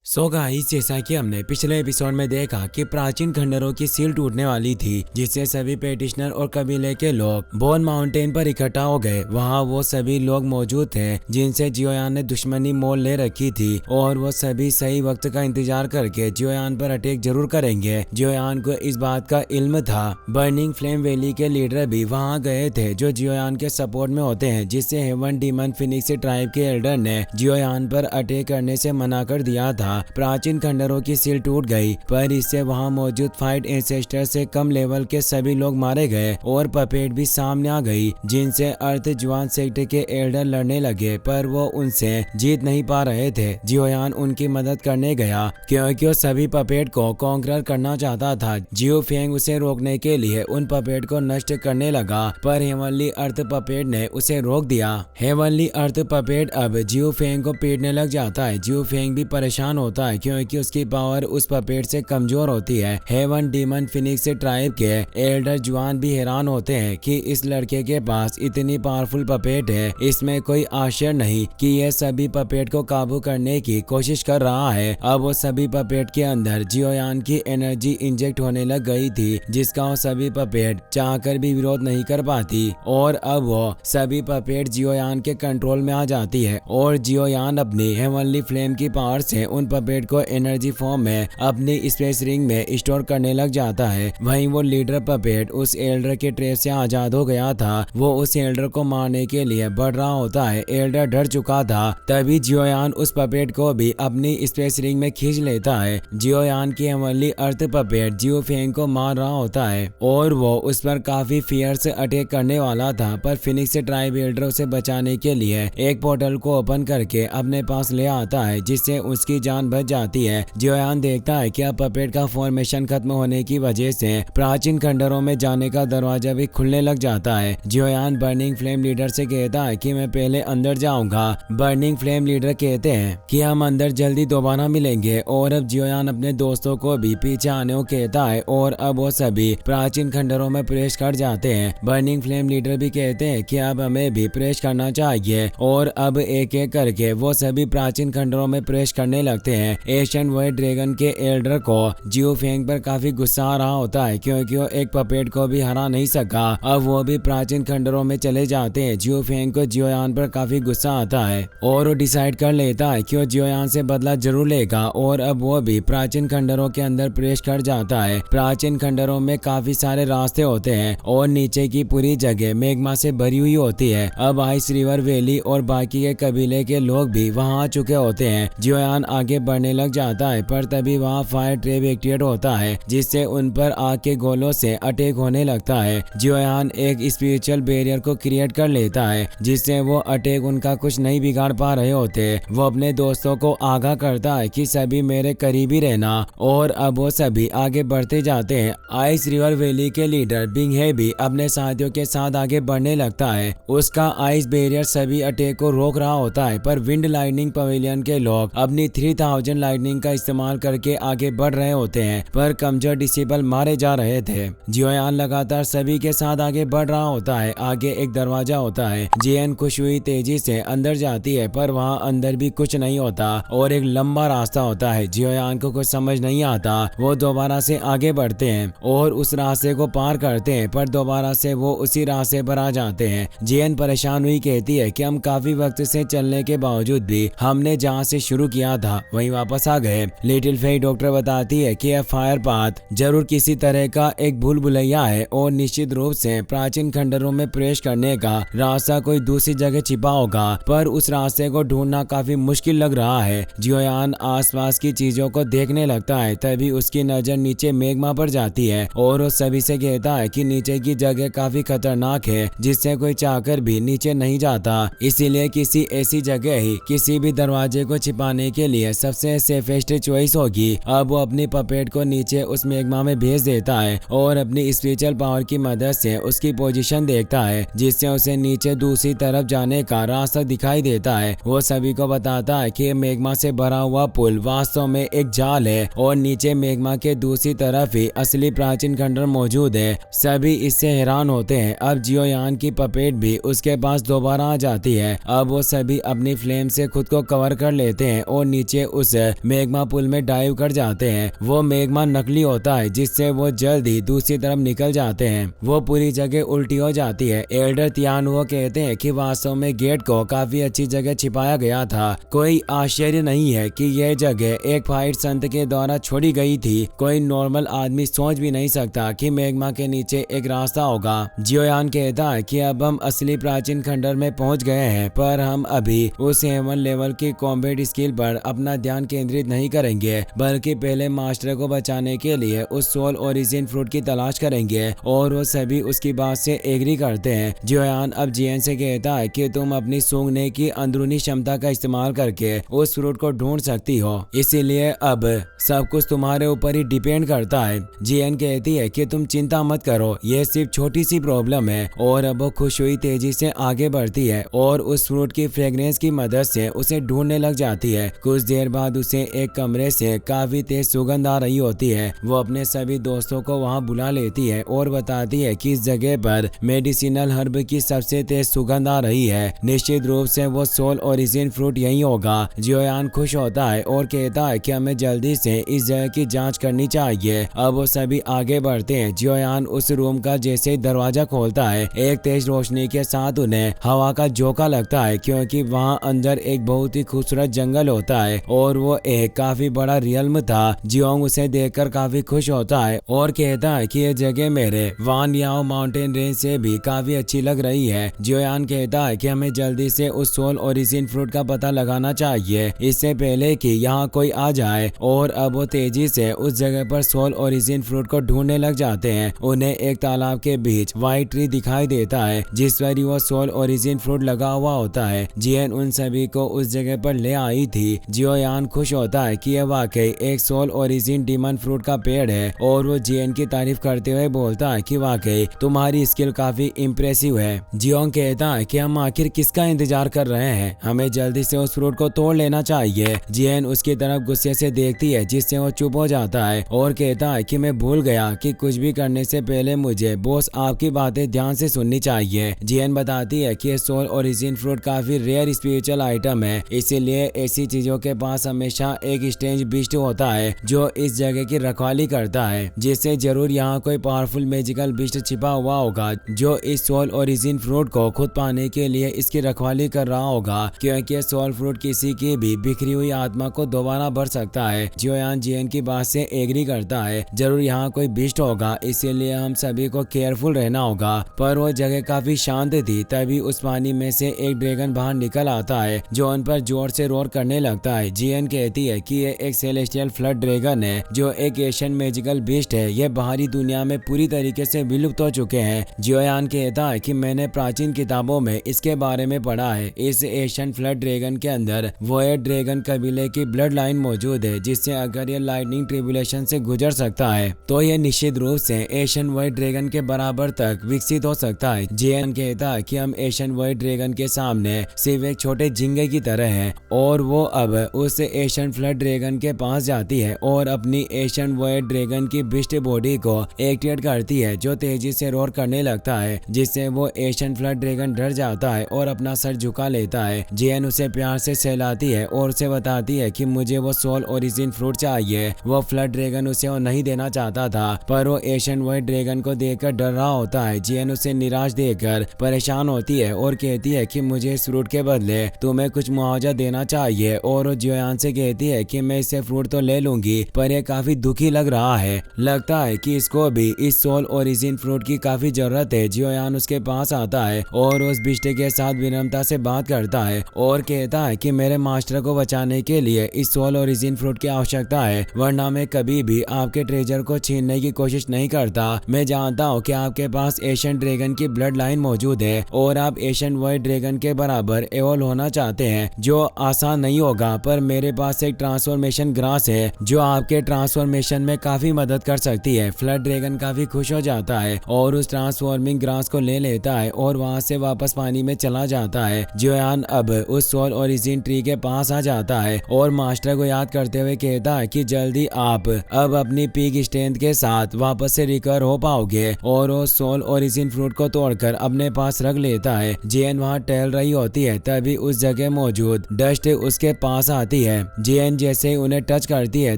So guys, जैसा कि हमने पिछले एपिसोड में देखा कि प्राचीन खंडरों की सील टूटने वाली थी, जिससे सभी पेटिशनर और कबीले के लोग बोन माउंटेन पर इकट्ठा हो गए। वहां वो सभी लोग मौजूद थे जिनसे जियोयान ने दुश्मनी मोल ले रखी थी और वो सभी सही वक्त का इंतजार करके जियोयान पर अटैक जरूर करेंगे। जियोयान को इस बात का इल्म था। बर्निंग फ्लेम वैली के लीडर भी वहां गए थे जो जियोयान के सपोर्ट में होते हैं, जिससे हेवन डीमन फिनिक्स ट्राइब के एल्डर ने जियोयान पर अटैक करने से मना कर दिया था। प्राचीन खंडरों की सील टूट गई, पर इससे वहां मौजूद फाइट एंसेस्टर से कम लेवल के सभी लोग मारे गए और पपेट भी सामने आ गई, जिनसे अर्थ जुआन सेक्टर के एल्डर लड़ने लगे, पर वो उनसे जीत नहीं पा रहे थे। जियोयान उनकी मदद करने गया क्योंकि वो सभी पपेट को कॉन्करर करना चाहता था। जियो फेंग उसे रोकने के लिए उन पपेट को नष्ट करने लगा, पर हेवनली अर्थ पपेट ने उसे रोक दिया। हेवनली अर्थ पपेट अब जियो फेंग को पीटने लग जाता है। जियो फेंग भी परेशान होता है क्योंकि उसकी पावर उस पपेट से कमजोर होती है। हेवन डीमन फिनिक्स ट्राइब के एल्डर जुआन भी हैरान होते हैं कि इस लड़के के पास इतनी पावरफुल पपेट है। इसमें कोई आश्चर्य नहीं कि यह सभी पपेट को काबू करने की कोशिश कर रहा है। अब वो सभी पपेट के अंदर जियोयान की एनर्जी इंजेक्ट होने लग गई थी, जिसका वो सभी पपेट चाहकर भी विरोध नहीं कर पाती और अब वो सभी पपेट जियोयान के कंट्रोल में आ जाती है और जियोयान अपनी हेवनली फ्लेम की पावर से उन पपेट को एनर्जी फॉर्म में अपनी स्पेस रिंग में स्टोर करने लग जाता है। वहीं वो लीडर पपेट उस एल्डर के ट्रैप से आजाद हो गया था। वो उस एल्डर को मारने के लिए बढ़ रहा होता है। एल्डर डर चुका था, तभी जियोयान उस पपेट को भी अपनी स्पेस रिंग में खींच लेता है। जियोयान की हेवनली अर्थ पपेट जियो फेंग को मार रहा होता है और वो उस पर काफी फियर से अटैक करने वाला था, पर फिनिक्स ट्राइब एल्डर उसे बचाने के लिए एक पोर्टल को ओपन करके अपने पास ले आता है, जिससे उसकी जान बच जाती है। जियोयान देखता है कि अब पपेट का फॉर्मेशन खत्म होने की वजह से प्राचीन खंडरों में जाने का दरवाजा भी खुलने लग जाता है। जियोयान बर्निंग फ्लेम लीडर से कहता है कि मैं पहले अंदर जाऊंगा। बर्निंग फ्लेम लीडर कहते हैं कि हम अंदर जल्दी दोबारा मिलेंगे और अब जियोयान अपने दोस्तों को भी पीछे आने को कहता है और अब वो सभी प्राचीन खंडरों में प्रवेश कर जाते हैं। बर्निंग फ्लेम लीडर भी कहते हैं कि अब हमें भी प्रवेश करना चाहिए और अब एक एक करके वो सभी प्राचीन खंडरों में प्रवेश करने लगते हैं। एशियन वाइट ड्रैगन के एल्डर को जियो फेंग पर काफी गुस्सा आ रहा होता है क्योंकि वो एक पपेट को भी हरा नहीं सका। अब वो भी प्राचीन खंडरों में चले जाते हैं। जियो फेंग को जियोयान पर काफी गुस्सा आता है और वो डिसाइड कर लेता है कि वो जियोयान से बदला जरूर लेगा और अब वो भी प्राचीन खंडरों के अंदर प्रवेश कर जाता है। प्राचीन खंडरों में काफी सारे रास्ते होते हैं और नीचे की पूरी जगह मैग्मा से भरी हुई होती है। अब आइस रिवर वैली और बाकी के कबीले के लोग भी वहां आ चुके होते हैं। जियोयान आगे बढ़ने लग जाता है, पर तभी वहां फायर ट्रैप एक्टिवेट होता है, जिससे उन पर आग के गोलों से अटैक होने लगता है। जियोयान एक स्पिरिचुअल बैरियर को क्रिएट कर लेता है, जिससे वो अटैक उनका कुछ नहीं बिगाड़ पा रहे होते। वो अपने दोस्तों को आगाह करता है कि सभी मेरे करीब ही रहना और अब वो सभी आगे बढ़ते जाते हैं। आइस रिवर वैली के लीडर बिंग हे भी अपने साथियों के साथ आगे बढ़ने लगता है। उसका आइस बैरियर सभी अटैक को रोक रहा होता है, पर विंड लाइटनिंग पवेलियन के लोग अपनी 3000 लाइटनिंग का इस्तेमाल करके आगे बढ़ रहे होते हैं, पर कमजोर डिसेबल मारे जा रहे थे। जियोयान लगातार सभी के साथ आगे बढ़ रहा होता है। आगे एक दरवाजा होता है। जियन खुश हुई तेजी से अंदर जाती है, पर वहां अंदर भी कुछ नहीं होता और एक लंबा रास्ता होता है। जियोयान को कुछ समझ नहीं आता। वो दोबारा से आगे बढ़ते हैं और उस रास्ते को पार करते हैं, पर दोबारा से वो उसी रास्ते पर आ जाते हैं। जियन परेशान हुई कहती है कि हम काफी वक्त से चलने के बावजूद भी हमने जहाँ से शुरू किया था वहीं वापस आ गए। लिटिल फेई डॉक्टर बताती है कि यह फायर पाथ जरूर किसी तरह का एक भूल भुलैया है और निश्चित रूप से प्राचीन खंडरों में प्रवेश करने का रास्ता कोई दूसरी जगह छिपा होगा, पर उस रास्ते को ढूंढना काफी मुश्किल लग रहा है। जियोयान आसपास की चीजों को देखने लगता है, तभी उसकी नजर नीचे मैग्मा पर जाती है और वो सभी से कहता है कि नीचे की जगह काफी खतरनाक है, जिससे कोई चाहकर भी नीचे नहीं जाता। इसीलिए किसी ऐसी जगह ही किसी भी दरवाजे को छिपाने के लिए सबसे सेफेस्ट चॉइस होगी। अब वो अपनी पपेट को नीचे उस मैग्मा में भेज देता है और अपनी स्पिरिचुअल पावर की मदद से उसकी पोजीशन देखता है, जिससे उसे नीचे दूसरी तरफ जाने का रास्ता दिखाई देता है। वो सभी को बताता है कि मैग्मा से भरा हुआ पुल वास्तव में एक जाल है और नीचे मैग्मा के दूसरी तरफ ही असली प्राचीन खंडर मौजूद है। सभी इससे हैरान होते हैं। अब जियोयान की पपेट भी उसके पास दोबारा आ जाती है। अब वो सभी अपनी फ्लेम से खुद को कवर कर लेते हैं और नीचे उस मैग्मा पुल में डाइव कर जाते हैं। वो मैग्मा नकली होता है जिससे वो जल्द ही दूसरी तरफ निकल जाते हैं। वो पूरी जगह उल्टी हो जाती है। एल्डर तियानुओ कहते हैं कि वास्तव में गेट को काफी अच्छी जगह छिपाया गया था। कोई आश्चर्य नहीं है कि यह जगह एक फाइट संत के द्वारा छोड़ी गई थी। कोई नॉर्मल आदमी सोच भी नहीं सकता कि मैग्मा के नीचे एक रास्ता होगा। जियोयान कहता है कि अब हम असली प्राचीन खंडर में पहुंच गए हैं, पर हम अभी उस हेवन लेवल की कॉम्बैट स्किल पर अपना ध्यान केंद्रित नहीं करेंगे, बल्कि पहले मास्टर को बचाने के लिए उस सोल ओरिजिन फ्रूट की तलाश करेंगे। और वो सभी उसकी बात से एग्री करते हैं। जियोयान अब जियन से कहता है कि तुम अपनी सूंघने की अंदरूनी क्षमता का इस्तेमाल करके उस फ्रूट को ढूंढ सकती हो, इसीलिए अब सब कुछ तुम्हारे ऊपर ही डिपेंड करता है। जियन कहती है कि तुम चिंता मत करो, ये सिर्फ छोटी सी प्रॉब्लम है। और अब वो खुश हुई तेजी से आगे बढ़ती है और उस फ्रूट की फ्रेग्रेंस की मदद से उसे ढूंढने लग जाती है। कुछ देर बाद उसे एक कमरे से काफी तेज सुगंध आ रही होती है। वो अपने सभी दोस्तों को वहां बुला लेती है और बताती है कि इस जगह पर मेडिसिनल हर्ब की सबसे तेज सुगंध आ रही है। निश्चित रूप से वो सोल ओरिजिन फ्रूट यही होगा। जियोयान खुश होता है और कहता है कि हमें जल्दी से इस जगह की जांच करनी चाहिए। अब वो सभी आगे बढ़ते हैं। जियोयान उस रूम का जैसे ही दरवाजा खोलता है, एक तेज रोशनी के साथ उन्हें हवा का झोंका लगता है, क्योंकि वहाँ अंदर एक बहुत ही खूबसूरत जंगल होता है और वो एक काफी बड़ा रियल्म था। जियोंग उसे देखकर काफी खुश होता है और कहता है कि ये जगह मेरे वान याओ माउंटेन रेंज से भी काफी अच्छी लग रही है। जियोयान कहता है कि हमें जल्दी से उस सोल ओरिजिन फ्रूट का पता लगाना चाहिए, इससे पहले कि यहाँ कोई आ जाए। और अब वो तेजी से उस जगह पर सोल ओरिजिन फ्रूट को ढूंढने लग जाते हैं। उन्हें एक तालाब के बीच व्हाइट ट्री दिखाई देता है जिस पर वो सोल ओरिजिन फ्रूट लगा हुआ होता है। जियन उन सभी को उस जगह पर ले आई थी। जियोयान खुश होता है कि यह वाकई एक सोल ओरिजिन डीमन फ्रूट का पेड़ है और वो जियन की तारीफ करते हुए बोलता है कि वाकई तुम्हारी स्किल काफी इम्प्रेसिव है। जियोंग कहता है कि हम आखिर किसका इंतजार कर रहे हैं, हमें जल्दी से उस फ्रूट को तोड़ लेना चाहिए। जियन उसकी तरफ गुस्से से देखती है जिससे वो चुप हो जाता है और कहता है कि मैं भूल गया कि कुछ भी करने से पहले मुझे बॉस आपकी बातें ध्यान से सुननी चाहिए। जियन बताती है कि सोल ओरिजिन फ्रूट काफी रेयर स्पिरिचुअल आइटम है, इसीलिए ऐसी चीजों के पास हमेशा एक स्ट्रेंज बीस्ट होता है जो इस जगह की रखवाली करता है, जिससे जरूर यहाँ कोई पावरफुल मैजिकल बीस्ट छिपा हुआ होगा जो इस सोल ओरिजिन फ्रूट को खुद पाने के लिए इसकी रखवाली कर रहा होगा, क्योंकि सोल फ्रूट किसी की भी बिखरी हुई आत्मा को दोबारा भर सकता है। जियोयान जियन की बात से एग्री करता है, जरूर यहाँ कोई बीस्ट होगा, इसीलिए हम सभी को केयरफुल रहना होगा। पर वो जगह काफी शांत थी। तभी उस पानी में से एक ड्रैगन बाहर निकल आता है जो उन पर जोर से रोर करने लगता है। जियन कहती है कि ये एक सेलेस्टियल फ्लड ड्रैगन है जो एक एशियन मैजिकल बीस्ट है। ये बाहरी दुनिया में पूरी तरीके से विलुप्त हो चुके हैं। जियोयान कहता है कि मैंने प्राचीन किताबों में इसके बारे में पढ़ा है। इस एशियन फ्लड ड्रैगन के अंदर वॉयड ड्रैगन कबीले की ब्लड लाइन मौजूद है, जिससे अगर ये लाइटनिंग ट्रिब्यूलेशन से गुजर सकता है तो ये निश्चित रूप से एशियन वॉयड ड्रैगन के बराबर तक विकसित हो सकता है। जियन कहता है कि हम एशियन वॉयड ड्रैगन के सामने सिर्फ एक छोटे झींगे की तरह हैं। और वो अब उस एशियन फ्लड ड्रैगन के पास जाती है और अपनी एशियन वॉयड ड्रैगन की बिस्ट बॉडी को एक्टिवेट करती है जो तेजी से रोर करने लगता है, जिससे वो एशियन फ्लड ड्रैगन डर जाता है और अपना सर झुका लेता है। जियन उसे प्यार से सहलाती है और उसे बताती है कि मुझे वो सोल ओरिजिन फ्रूट चाहिए। वो फ्लड ड्रैगन उसे वो नहीं देना चाहता था, पर वो एशियन वॉयड ड्रैगन को देखकर डर रहा होता है। जियन उसे निराश देकर परेशान होती है और कहती है कि मुझे इस फ्रूट के बदले तुम्हें कुछ मुआवजा देना चाहिए। और वो जियोयान से कहती है कि मैं इससे फ्रूट तो ले लूंगी, पर यह काफी दुखी लग रहा है। लगता है कि इसको भी इस सोल ओरिजिन फ्रूट की काफी जरूरत है। जियोयान उसके पास आता है और उस बिस्ट के साथ विनम्रता से बात करता है और कहता है कि मेरे मास्टर को बचाने के लिए इस सोल ओरिजिन फ्रूट की आवश्यकता है, वरना मैं कभी भी आपके ट्रेजर को छीनने की कोशिश नहीं करता। मैं जानता हूँ कि आपके पास एशियन ड्रैगन की ब्लड लाइन मौजूद है और आप एशियन वॉयड ड्रैगन के बराबर एवोल्व होना चाहते हैं, जो आसान नहीं होगा। पर मेरे पास एक ट्रांसफॉर्मेशन ग्रास है जो आपके ट्रांसफॉर्मेशन में काफी मदद कर सकती है। फ्लड ड्रैगन काफी खुश हो जाता है और उस ट्रांसफॉर्मिंग ग्रास को ले लेता है और वहाँ से वापस पानी में चला जाता है। जियोयान अब उस सोल ओरिजिन ट्री के पास आ जाता है और मास्टर को याद करते हुए कहता है कि जल्दी आप अब अपनी पीक स्ट्रेंथ के साथ वापस से रिकवर हो पाओगे। और वो सोल ओरिजिन फ्रूट को तोड़कर अपने पास रख लेता है। जियन वहाँ टहल रही होती है, तभी उस जगह मौजूद डस्ट उसके पास आती है है। जियन जैसे उन्हें टच करती है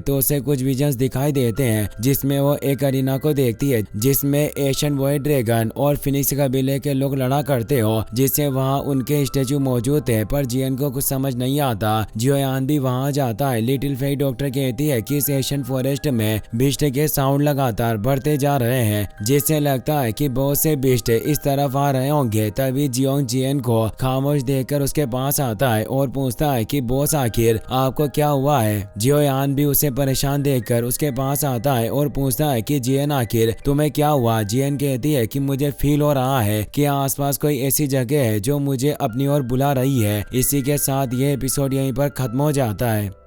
तो उसे कुछ विजन्स दिखाई देते हैं जिसमें वो एक अरीना को देखती है जिसमें एशियन वाइट ड्रैगन और फिनिक्स कबीले के लोग लड़ा करते हो, जिससे वहाँ उनके स्टेचू मौजूद थे। पर जियन को कुछ समझ नहीं आता। जियोयान भी वहाँ जाता है। लिटिल फेई डॉक्टर कहती है कि इस एशियन फॉरेस्ट में बीस्ट के साउंड लगातार बढ़ते जा रहे हैं, जिससे लगता है कि बहुत से बीस्ट इस तरफ आ रहे होंगे। तभी जियोंग जियन को खामोश देखकर उसके पास आता है और पूछता है कि बॉस आखिर आपको क्या हुआ है। जियोयान भी उसे परेशान देखकर उसके पास आता है और पूछता है कि जियन आखिर तुम्हें क्या हुआ। जियन कहती है कि मुझे फील हो रहा है कि आसपास कोई ऐसी जगह है जो मुझे अपनी ओर बुला रही है। इसी के साथ ये एपिसोड यहीं पर खत्म हो जाता है।